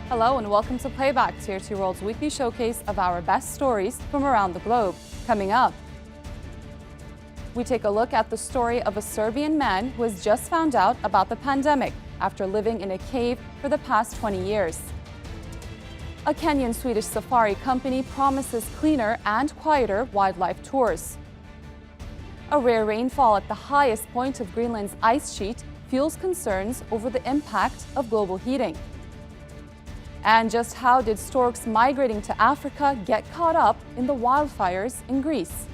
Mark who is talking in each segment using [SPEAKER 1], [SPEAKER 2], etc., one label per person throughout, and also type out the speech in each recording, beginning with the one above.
[SPEAKER 1] Hello and welcome to Playback, TRT World's weekly showcase of our best stories from around the globe. Coming up, we take a look at the story of a Serbian man who has just found out about the pandemic after living in a cave for the past 20 years. A Kenyan-Swedish Safari company promises cleaner and quieter wildlife tours. A rare rainfall at the highest point of Greenland's ice sheet fuels concerns over the impact of global heating. And just how did storks migrating to Africa get caught up in the wildfires in Greece?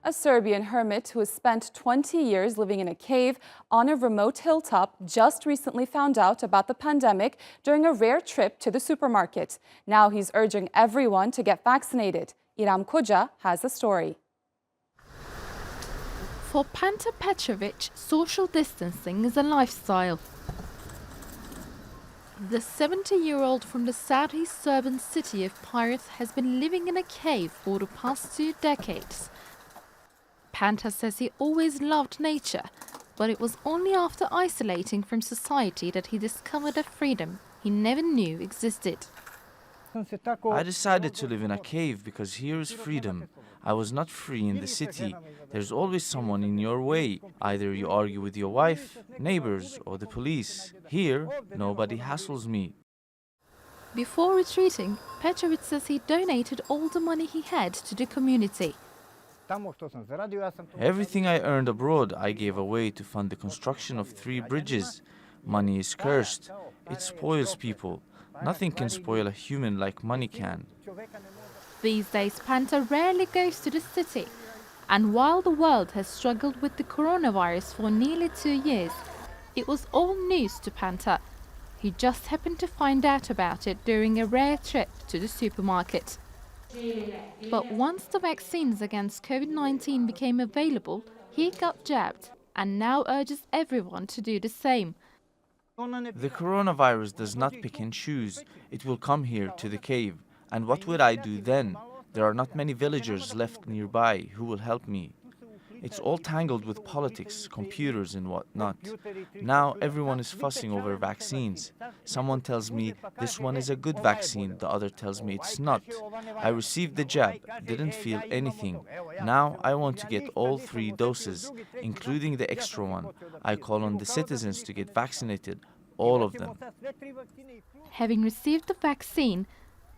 [SPEAKER 1] A Serbian hermit who has spent 20 years living in a cave on a remote hilltop just recently found out about the pandemic during a rare trip to the supermarket. Now he's urging everyone to get vaccinated. İrem Koca has the story.
[SPEAKER 2] For Panta Petrovic, social distancing is a lifestyle. The 70-year-old from the southeast Serbian city of Pirith has been living in a cave for the past 2 decades. Panta says he always loved nature, but it was only after isolating from society that he discovered a freedom he never knew existed.
[SPEAKER 3] I decided to live in a cave because here is freedom. I was not free in the city. There's always someone in your way. Either you argue with your wife, neighbors, or the police. Here, nobody hassles me.
[SPEAKER 2] Before retreating, Petrovic says he donated all the money he had to the community.
[SPEAKER 3] Everything I earned abroad, I gave away to fund the construction of 3 bridges. Money is cursed. It spoils people. Nothing can spoil a human like money can.
[SPEAKER 2] These days, Panta rarely goes to the city. And while the world has struggled with the coronavirus for nearly 2 years, it was all news to Panta. He just happened to find out about it during a rare trip to the supermarket. But once the vaccines against COVID-19 became available, he got jabbed and now urges everyone to do the same.
[SPEAKER 3] The coronavirus does not pick and choose. It will come here to the cave. And what would I do then? There are not many villagers left nearby who will help me. It's all tangled with politics, computers and whatnot. Now everyone is fussing over vaccines. Someone tells me this one is a good vaccine, the other tells me it's not. I received the jab, didn't feel anything. Now I want to get all 3 doses, including the extra one. I call on the citizens to get vaccinated, all of them.
[SPEAKER 2] Having received the vaccine,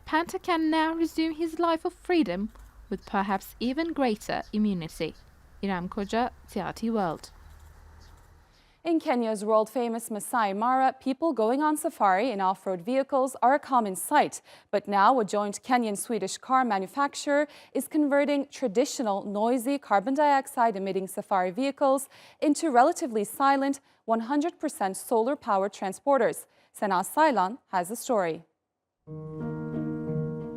[SPEAKER 2] Panta can now resume his life of freedom with perhaps even greater immunity. İrem Koca, TRT World.
[SPEAKER 1] In Kenya's world-famous Masai Mara, people going on safari in off-road vehicles are a common sight. But now a joint Kenyan-Swedish car manufacturer is converting traditional, noisy, carbon dioxide-emitting safari vehicles into relatively silent, 100% solar-powered transporters. Sena Saylan has the story.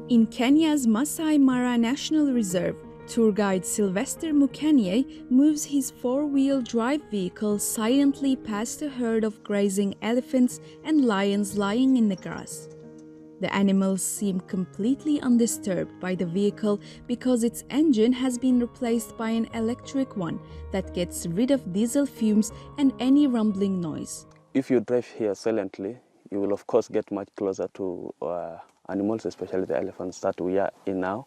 [SPEAKER 4] In Kenya's Masai Mara National Reserve, tour guide Sylvester Mukanye moves his 4-wheel drive vehicle silently past a herd of grazing elephants and lions lying in the grass. The animals seem completely undisturbed by the vehicle because its engine has been replaced by an electric one that gets rid of diesel fumes and any rumbling noise.
[SPEAKER 5] If you drive here silently, you will of course get much closer to animals, especially the elephants that we are in now,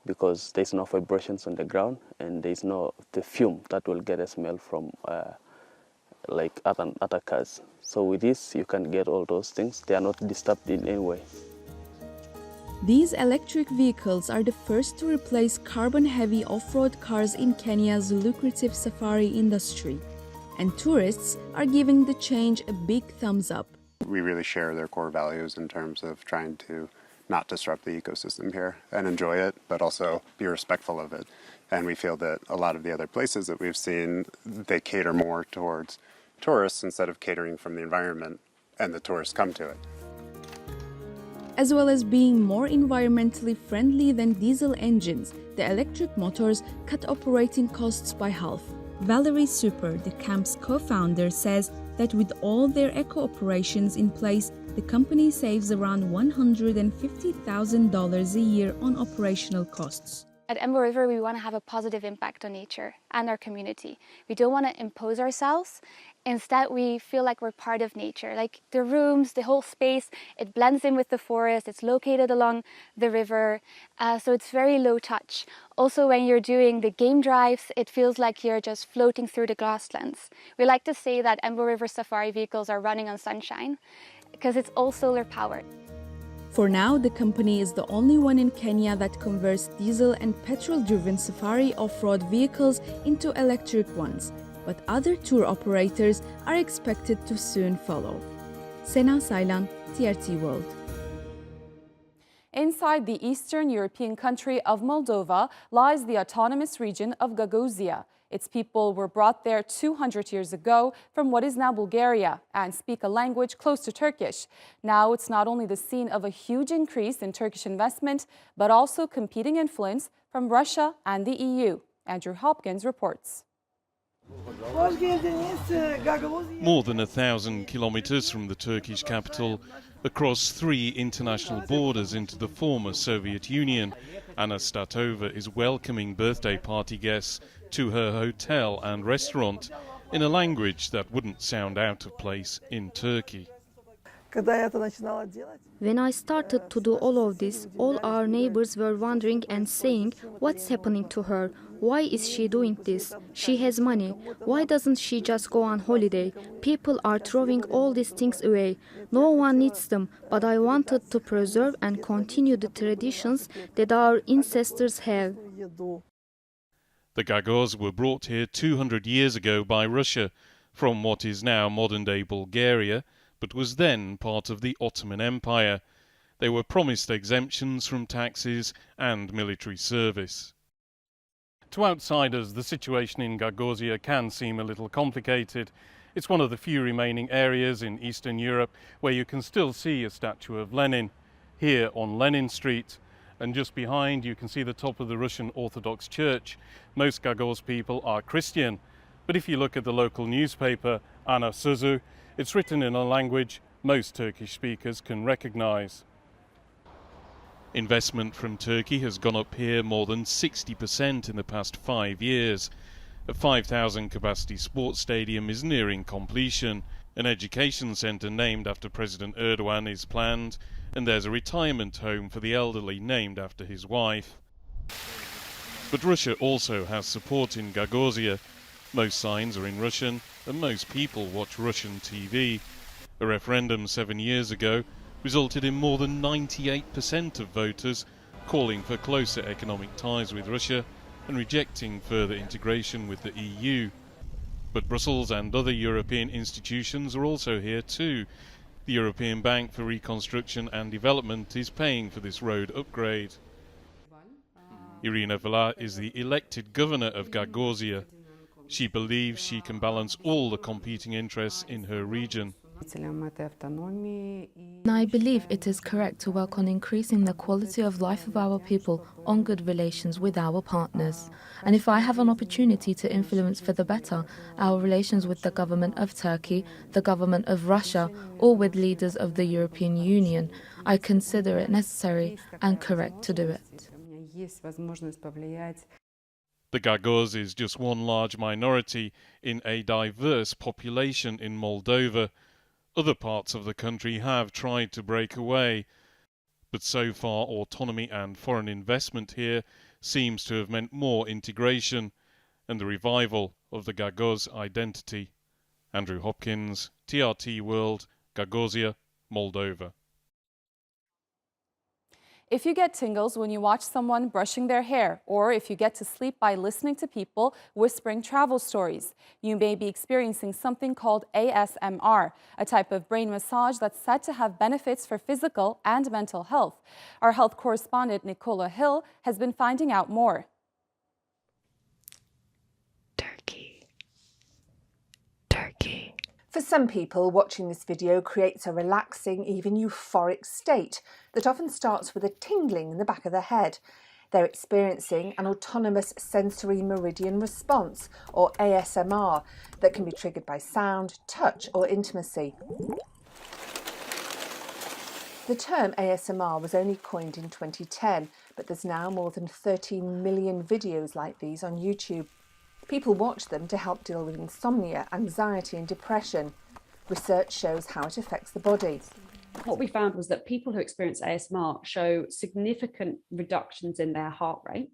[SPEAKER 5] because there's no vibrations on the ground and there's no the fume that will get a smell from like other cars. So with this, you can get all those things. They are not disturbed in any way.
[SPEAKER 4] These electric vehicles are the first to replace carbon-heavy off-road cars in Kenya's lucrative safari industry, and tourists are giving the change a big thumbs up.
[SPEAKER 6] We really share their core values in terms of trying to not disrupt the ecosystem here and enjoy it, but also be respectful of it. And we feel that a lot of the other places that we've seen, they cater more towards tourists instead of catering from the environment, and the tourists come to it.
[SPEAKER 4] As well as being more environmentally friendly than diesel engines, the electric motors cut operating costs by half. Valerie Super, the camp's co-founder, says that with all their eco-operations in place, the company saves around $150,000 a year on operational costs.
[SPEAKER 7] At Embo River, we want to have a positive impact on nature and our community. We don't want to impose ourselves. Instead, we feel like we're part of nature. Like the rooms, the whole space, it blends in with the forest. It's located along the river, so it's very low touch. Also, when you're doing the game drives, it feels like you're just floating through the grasslands. We like to say that Embo River Safari vehicles are running on sunshine because it's all solar powered.
[SPEAKER 4] For now, the company is the only one in Kenya that converts diesel and petrol-driven safari off-road vehicles into electric ones, but other tour operators are expected to soon follow. Sena Saylan, TRT World.
[SPEAKER 1] Inside the eastern European country of Moldova lies the autonomous region of Gaguzia. Its people were brought there 200 years ago from what is now Bulgaria and speak a language close to Turkish. Now it's not only the scene of a huge increase in Turkish investment, but also competing influence from Russia and the EU. Andrew Hopkins reports.
[SPEAKER 8] More than 1,000 kilometers from the Turkish capital, across 3 international borders into the former Soviet Union, Anna Statova is welcoming birthday party guests to her hotel and restaurant in a language that wouldn't sound out of place in Turkey.
[SPEAKER 9] When I started to do all of this, all our neighbors were wondering and saying, what's happening to her? Why is she doing this? She has money. Why doesn't she just go on holiday? People are throwing all these things away. No one needs them, but I wanted to preserve and continue the traditions that our ancestors have.
[SPEAKER 8] The Gagos were brought here 200 years ago by Russia from what is now modern-day Bulgaria, but was then part of the Ottoman Empire. They were promised exemptions from taxes and military service. To outsiders, the situation in Gagozia can seem a little complicated. It's one of the few remaining areas in Eastern Europe where you can still see a statue of Lenin, here on Lenin Street. And just behind you can see the top of the Russian Orthodox Church. Most Gagos people are Christian, but if you look at the local newspaper, Ana Suzu, it's written in a language most Turkish speakers can recognize. Investment from Turkey has gone up here more than 60% in the past 5 years. A 5,000 capacity sports stadium is nearing completion. An education centre named after President Erdogan is planned, and there's a retirement home for the elderly named after his wife. But Russia also has support in Gagozia. Most signs are in Russian, and most people watch Russian TV. A referendum 7 years ago resulted in more than 98% of voters calling for closer economic ties with Russia and rejecting further integration with the EU. But Brussels and other European institutions are also here too. The European Bank for Reconstruction and Development is paying for this road upgrade. Irina Vela is the elected governor of Gagozia. She believes she can balance all the competing interests in her region.
[SPEAKER 2] I believe it is correct to work on increasing the quality of life of our people on good relations with our partners. And if I have an opportunity to influence for the better our relations with the government of Turkey, the government of Russia, or with leaders of the European Union, I consider it necessary and correct to do it.
[SPEAKER 8] The Gagos is just one large minority in a diverse population in Moldova. Other parts of the country have tried to break away, but so far autonomy and foreign investment here seems to have meant more integration and the revival of the Gagos identity. Andrew Hopkins, TRT World, Gagozia, Moldova.
[SPEAKER 1] If you get tingles when you watch someone brushing their hair, or if you get to sleep by listening to people whispering travel stories, you may be experiencing something called ASMR, a type of brain massage that's said to have benefits for physical and mental health. Our health correspondent Nicola Hill has been finding out more.
[SPEAKER 10] Turkey. For some people, watching this video creates a relaxing, even euphoric state that often starts with a tingling in the back of the head. They're experiencing an autonomous sensory meridian response, or ASMR, that can be triggered by sound, touch, or intimacy. The term ASMR was only coined in 2010, but but there's now more than 13 million videos like these on YouTube. People watch them to help deal with insomnia, anxiety and depression. Research shows how it affects the body.
[SPEAKER 11] What we found was that people who experience ASMR show significant reductions in their heart rate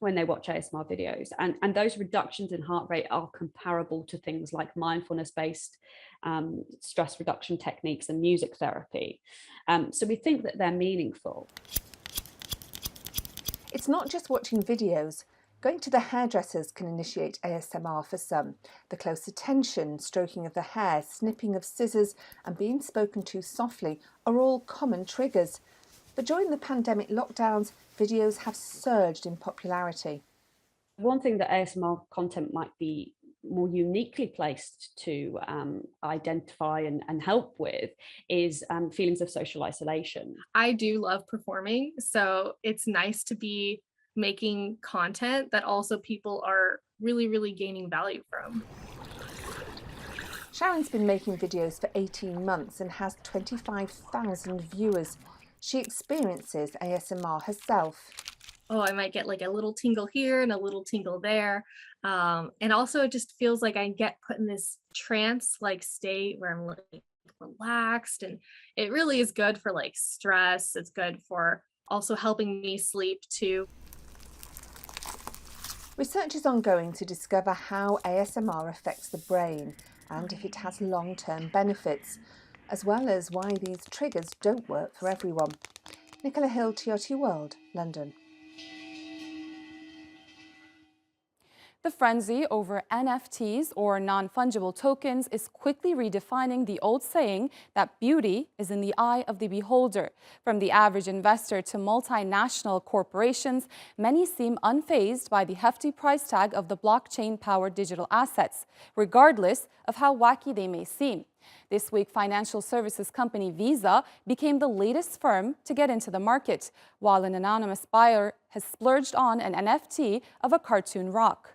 [SPEAKER 11] when they watch ASMR videos. And those reductions in heart rate are comparable to things like mindfulness-based stress reduction techniques and music therapy. So we think that they're meaningful.
[SPEAKER 10] It's not just watching videos. Going to the hairdressers can initiate ASMR for some. The close attention, stroking of the hair, snipping of scissors and being spoken to softly are all common triggers. But during the pandemic lockdowns, videos have surged in popularity.
[SPEAKER 11] One thing that ASMR content might be more uniquely placed to identify and help with is feelings of social isolation.
[SPEAKER 12] I do love performing, so it's nice to be making content that also people are really gaining value from.
[SPEAKER 10] Sharon's been making videos for 18 months and has 25,000 viewers. She experiences ASMR herself.
[SPEAKER 12] Oh, I might get like a little tingle here and a little tingle there. And also it just feels like I get put in this trance-like state where I'm like relaxed, and it really is good for like stress. It's good for also helping me sleep too.
[SPEAKER 10] Research is ongoing to discover how ASMR affects the brain and if it has long-term benefits, as well as why these triggers don't work for everyone. Nicola Hill, TRT World, London.
[SPEAKER 1] The frenzy over NFTs, or non-fungible tokens, is quickly redefining the old saying that beauty is in the eye of the beholder. From the average investor to multinational corporations, many seem unfazed by the hefty price tag of the blockchain-powered digital assets, regardless of how wacky they may seem. This week, financial services company Visa became the latest firm to get into the market, while an anonymous buyer has splurged on an NFT of a cartoon rock.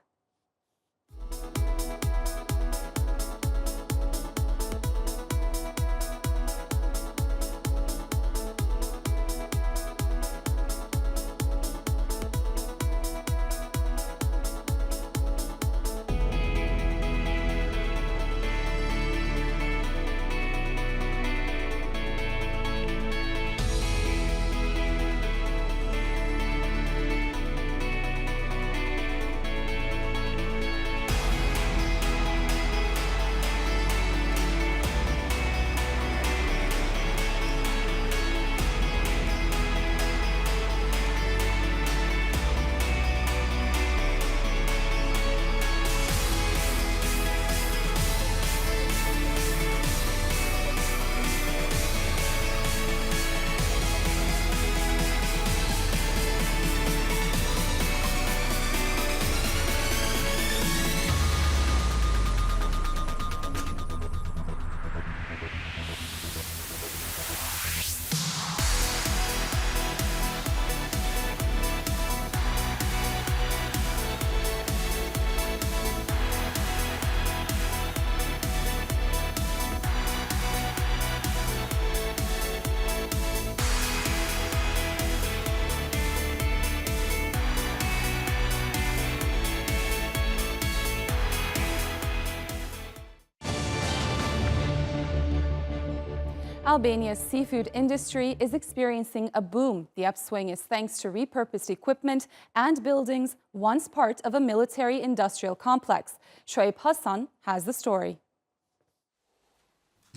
[SPEAKER 1] Albania's seafood industry is experiencing a boom. The upswing is thanks to repurposed equipment and buildings once part of a military-industrial complex. Shoaib Hassan has the story.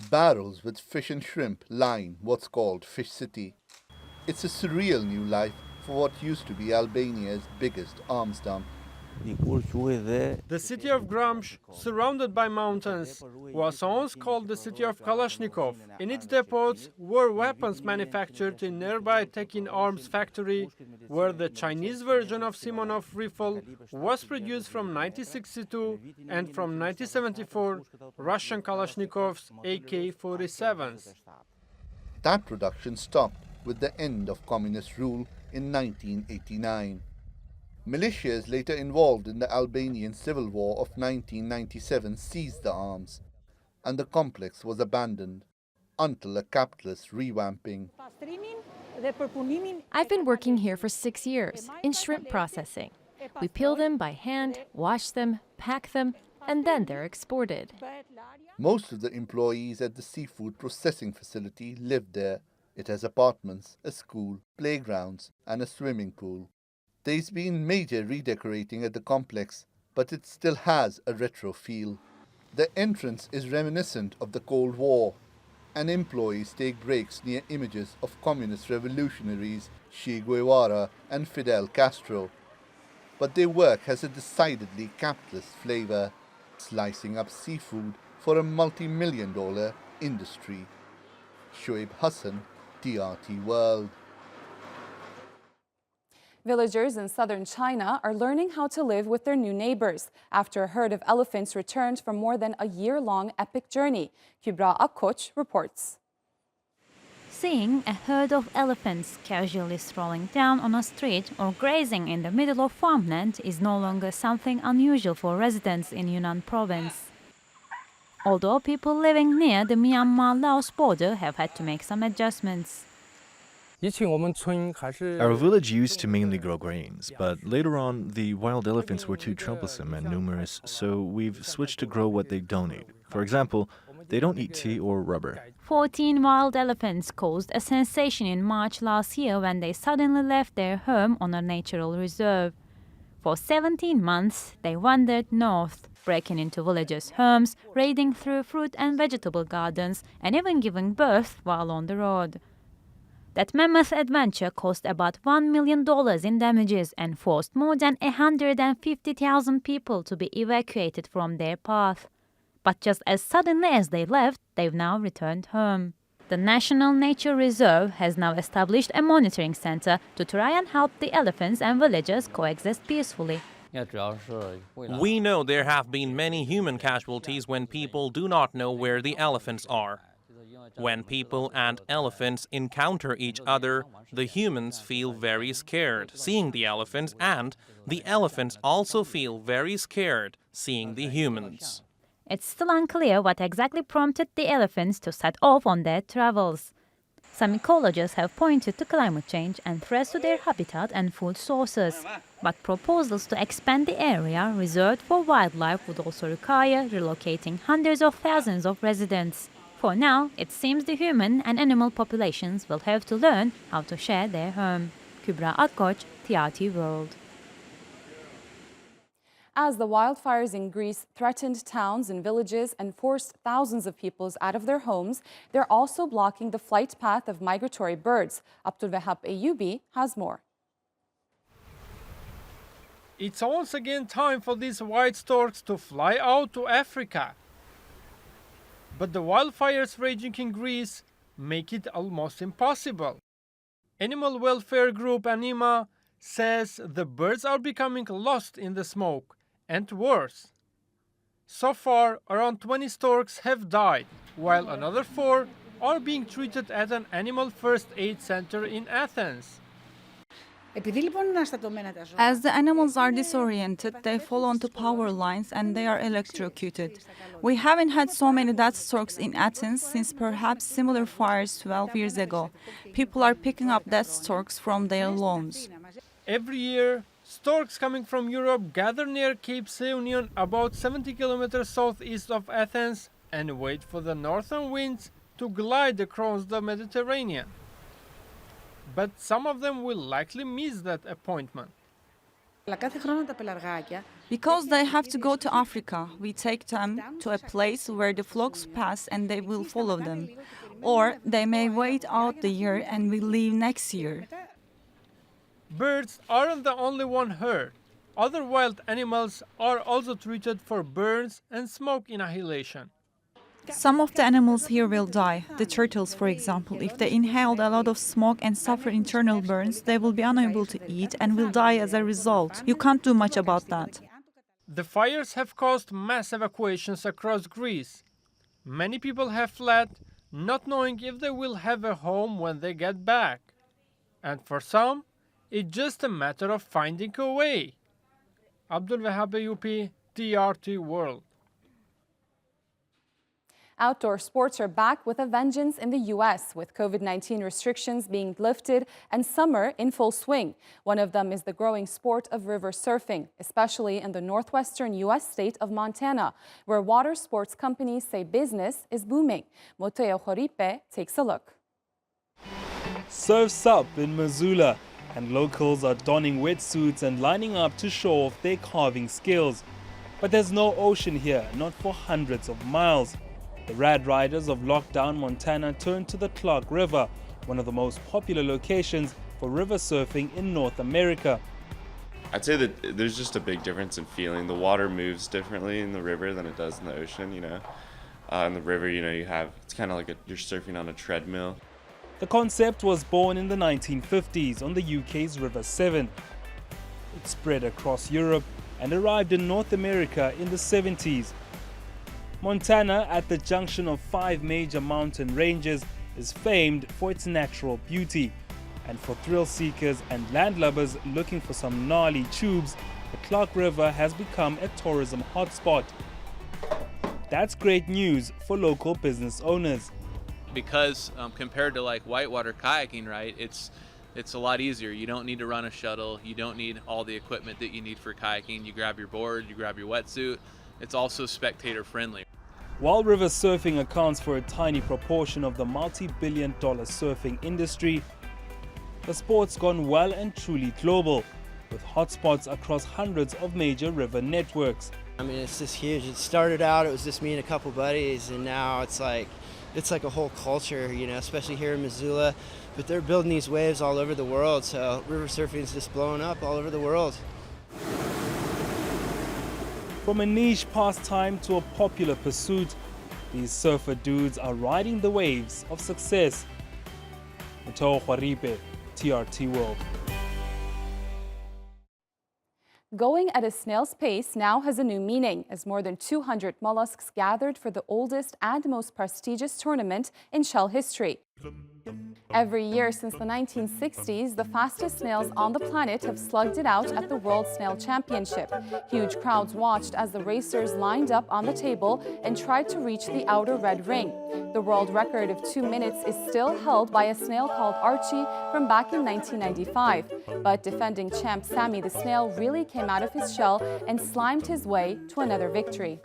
[SPEAKER 13] Barrels with fish and shrimp line what's called Fish City. It's a surreal new life for what used to be Albania's biggest arms dump.
[SPEAKER 14] The city of Gramsh, surrounded by mountains, was once called the city of Kalashnikov. In its depots were weapons manufactured in nearby Tekin Arms factory, where the Chinese version of Simonov rifle was produced from 1962, and from 1974, Russian Kalashnikovs AK-47s.
[SPEAKER 13] That production stopped with the end of communist rule in 1989. Militias later involved in the Albanian Civil War of 1997 seized the arms, and the complex was abandoned until a capitalist revamping.
[SPEAKER 15] I've been working here for 6 years in shrimp processing. We peel them by hand, wash them, pack them, and then they're exported.
[SPEAKER 13] Most of the employees at the seafood processing facility live there. It has apartments, a school, playgrounds, and a swimming pool. There's been major redecorating at the complex, but it still has a retro feel. The entrance is reminiscent of the Cold War, and employees take breaks near images of communist revolutionaries Che Guevara and Fidel Castro. But their work has a decidedly capitalist flavor, slicing up seafood for a multi-million-dollar industry. Shoaib Hassan, TRT World.
[SPEAKER 1] Villagers in southern China are learning how to live with their new neighbors after a herd of elephants returned from more than a year-long epic journey. Kübra Akkoç reports.
[SPEAKER 16] Seeing a herd of elephants casually strolling down on a street or grazing in the middle of farmland is no longer something unusual for residents in Yunnan province. Although people living near the Myanmar-Laos border have had to make some adjustments.
[SPEAKER 17] Our village used to mainly grow grains, but later on the wild elephants were too troublesome and numerous, so we've switched to grow what they don't eat. For example, they don't eat tea or rubber.
[SPEAKER 16] 14 wild elephants caused a sensation in March last year when they suddenly left their home on a natural reserve. For 17 months, they wandered north, breaking into villagers' homes, raiding through fruit and vegetable gardens, and even giving birth while on the road. That mammoth adventure cost about $1 million in damages and forced more than 150,000 people to be evacuated from their path. But just as suddenly as they left, they've now returned home. The National Nature Reserve has now established a monitoring center to try and help the elephants and villagers coexist peacefully.
[SPEAKER 18] We know there have been many human casualties when people do not know where the elephants are. When people and elephants encounter each other, the humans feel very scared seeing the elephants, and the elephants also feel very scared seeing the humans.
[SPEAKER 16] It's still unclear what exactly prompted the elephants to set off on their travels. Some ecologists have pointed to climate change and threats to their habitat and food sources. But proposals to expand the area reserved for wildlife would also require relocating hundreds of thousands of residents. For now, it seems the human and animal populations will have to learn how to share their home. Kübra Akkoç, TRT World.
[SPEAKER 1] As the wildfires in Greece threatened towns and villages and forced thousands of people out of their homes, they're also blocking the flight path of migratory birds. Abdulwahab Eyyubi has more.
[SPEAKER 14] It's once again time for these white storks to fly out to Africa. But the wildfires raging in Greece make it almost impossible. Animal welfare group Anima says the birds are becoming lost in the smoke, and worse. So far, around 20 storks have died, while another 4 are being treated at an animal first aid center in Athens.
[SPEAKER 19] As the animals are disoriented, they fall onto power lines and they are electrocuted. We haven't had so many dead storks in Athens since perhaps similar fires 12 years ago. People are picking up dead storks from their lawns.
[SPEAKER 14] Every year, storks coming from Europe gather near Cape Seunion, about 70 kilometers southeast of Athens, and wait for the northern winds to glide across the Mediterranean. But some of them will likely miss that appointment.
[SPEAKER 19] Because they have to go to Africa, we take them to a place where the flocks pass and they will follow them. Or they may wait out the year and will leave next year.
[SPEAKER 14] Birds aren't the only one hurt. Other wild animals are also treated for burns and smoke inhalation.
[SPEAKER 19] Some of the animals here will die. The turtles, for example, if they inhaled a lot of smoke and suffer internal burns, they will be unable to eat and will die as a result. You can't do much about that.
[SPEAKER 14] The fires have caused mass evacuations across Greece. Many people have fled, not knowing if they will have a home when they get back. And for some, it's just a matter of finding a way. Abdulwahab Eyyubi, TRT World.
[SPEAKER 1] Outdoor sports are back with a vengeance in the U.S., with COVID-19 restrictions being lifted and summer in full swing. One of them is the growing sport of river surfing, especially in the northwestern U.S. state of Montana, where water sports companies say business is booming. Moteo Joripe takes a look.
[SPEAKER 20] Surf's up in Missoula, and locals are donning wetsuits and lining up to show off their carving skills. But there's no ocean here, not for hundreds of miles. The Rad Riders of lockdown Montana turned to the Clark River, one of the most popular locations for river surfing in North America.
[SPEAKER 21] I'd say that there's just a big difference in feeling. The water moves differently in the river than it does in the ocean, in the river, it's kind of like you're surfing on a treadmill.
[SPEAKER 20] The concept was born in the 1950s on the UK's River Severn. It spread across Europe and arrived in North America in the 70s. Montana, at the junction of 5 major mountain ranges, is famed for its natural beauty. And for thrill seekers and landlubbers looking for some gnarly tubes, the Clark River has become a tourism hotspot. That's great news for local business owners.
[SPEAKER 22] Because compared to like whitewater kayaking, right, it's a lot easier. You don't need to run a shuttle. You don't need all the equipment that you need for kayaking. You grab your board, you grab your wetsuit. It's also spectator friendly.
[SPEAKER 20] While river surfing accounts for a tiny proportion of the multi-billion-dollar surfing industry, the sport's gone well and truly global, with hotspots across hundreds of major river networks.
[SPEAKER 23] I mean, it's just huge. It started out, it was just me and a couple buddies, and now it's like a whole culture, especially here in Missoula. But they're building these waves all over the world, so river surfing is just blowing up all over the world.
[SPEAKER 20] From a niche pastime to a popular pursuit, these surfer dudes are riding the waves of success. Moteo Joripe, TRT World.
[SPEAKER 1] Going at a snail's pace now has a new meaning, as more than 200 mollusks gathered for the oldest and most prestigious tournament in shell history. Every year since the 1960s, the fastest snails on the planet have slugged it out at the World Snail Championship. Huge crowds watched as the racers lined up on the table and tried to reach the outer red ring. The world record of 2 minutes is still held by a snail called Archie from back in 1995. But defending champ Sammy the snail really came out of his shell and slimed his way to another victory.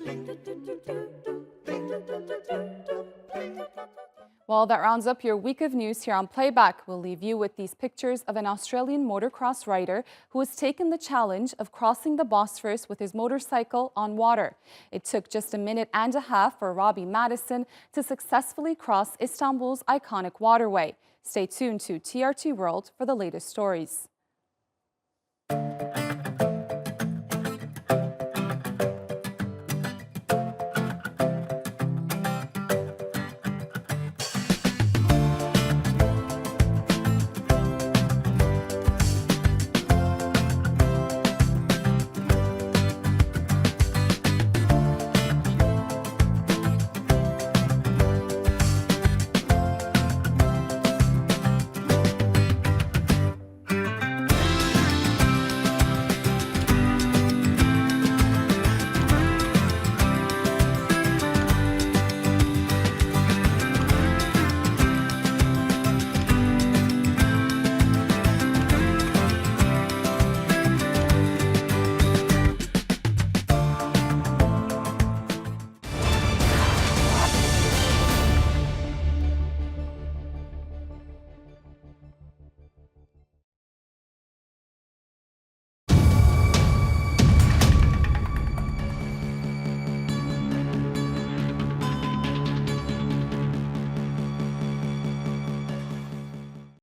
[SPEAKER 1] Well, that rounds up your week of news here on Playback. We'll leave you with these pictures of an Australian motocross rider who has taken the challenge of crossing the Bosphorus with his motorcycle on water. It took just 1.5 minutes for Robbie Madison to successfully cross Istanbul's iconic waterway. Stay tuned to TRT World for the latest stories.